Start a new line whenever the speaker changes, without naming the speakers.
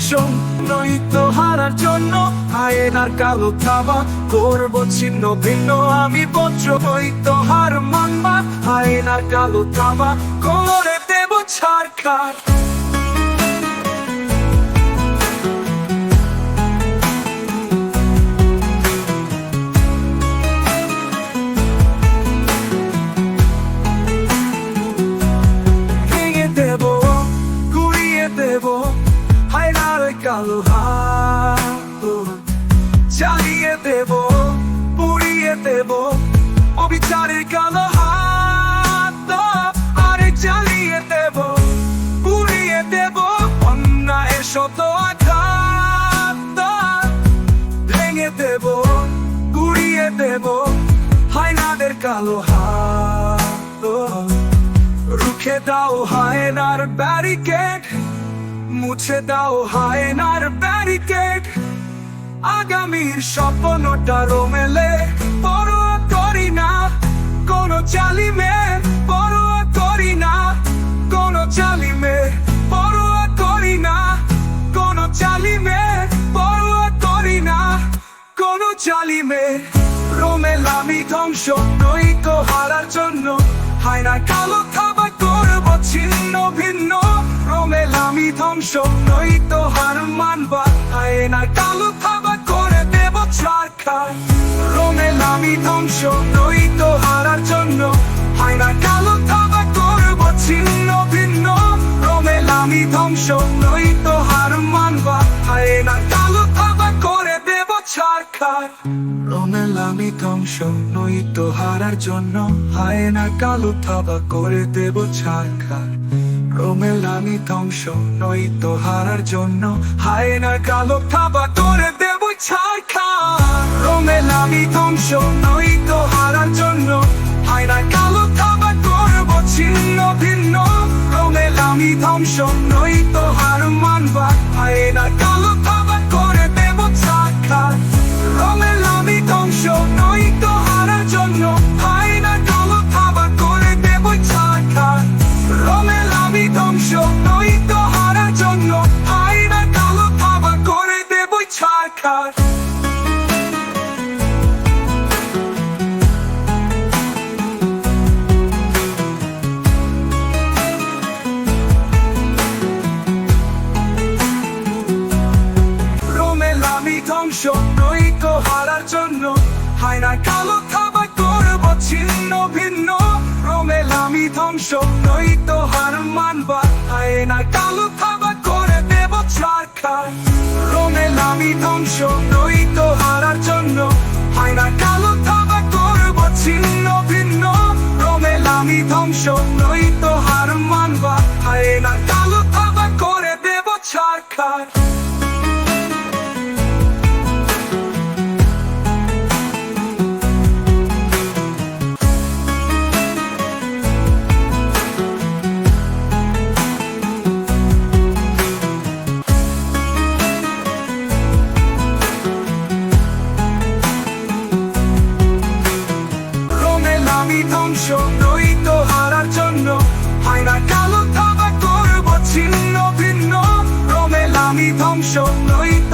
ধ্বংস নয়তো হারার জন্য আয়নার কালো থাবা করবো ছিন্ন ভিন্ন আমি বজ্র হইতো হার মানবা আয়নার কালো থাবা করে দেব ছাড়খাড় কালো হাত জ্বালিয়ে দেব পুড়িয়ে দেব অবিচারের কালো হাত আরে জ্বালিয়ে দেব পুড়িয়ে দেব অন্যায়ের শত আঘাত ভেঙে দেব গুড়িয়ে দেব হায়নাদের কালো হাত রুখে দাও হায়নার ব্যারিকেড মুছে দাও হায়নার ব্যারিকেড আগামীর স্বপ্নটা রোমেলে পরোয়া করি না কোনো জালিমের পরোয়া করি না কোনো জালিমের পরোয়া করি না কোনো জালিমের পরোয়া করি না কোনো জালিমের রোমেল আমি ধ্বংস নয়তো হারার জন্য হায়নার কালো থাবা করবো ছিন্ন ভিন্ন রোমেল আমি ধ্বংস নয়তো হার মানবা আয়নার কালো থাবা করে দেব ছাড়খাড় রোমেল আমি ধ্বংস নয়তো হারার জন্য আয়নার কালো থাবা করবো ছিন্ন ভিন্ন রোমেল আমি ধ্বংস নয়তো হার মানবা আয়নার কালো থাবা করে দেব ছাড়খাড় রোমেল আমি ধ্বংস নয়তো হারার জন্য আয়নার কালো থাবা করে দেব ছাড়খাড় রোমেল আমি ধ্বংস নয়তো হারার জন্য হায়নার কালো থাবা করে দেব ছাড়খাড় রোমেল আমি ধ্বংস নয়তো হারার জন্য হায়নার কালো থাবা করব ছিন্ন ভিন্ন রোমেল আমি ধ্বংস নয়তো হার মানবা হায়নার কালো থাবা করে দেব ছাড়খাড় রোমেল আমি ধ্বংস নয়তো হারার জন্য হায়নার কালো থাবা করে দেব ছাড়খাড় রোমেল আমি ধ্বংস নয়তো হারার জন্য আয়নার কালো থাবা করে দেব ছাড়খাড় রোমেল আমি ধ্বংস নয়তো হারার জন্য আয়নার কালো থাবা করব ছিন্ন ভিন্ন রোমেল আমি ধ্বংস নয়তো হার মানবা আয়নার কালো থাবা করে দেব ছাড়খাড় রোমেল আমি ধ্বংস নয়তো হারার জন্য আয়নার কালো থাবা করব ছিন্ন ভিন্ন রোমেল আমি ধ্বংস নয়তো হার মানবা আয়নার কালো থাবা করে দেব ছাড়খাড় আমি ধ্বংস নয়তো হারার জন্য আয়নার কালো থাবা করব ছিন্ন ভিন্ন রোমেল আমি ধ্বংস নয়তো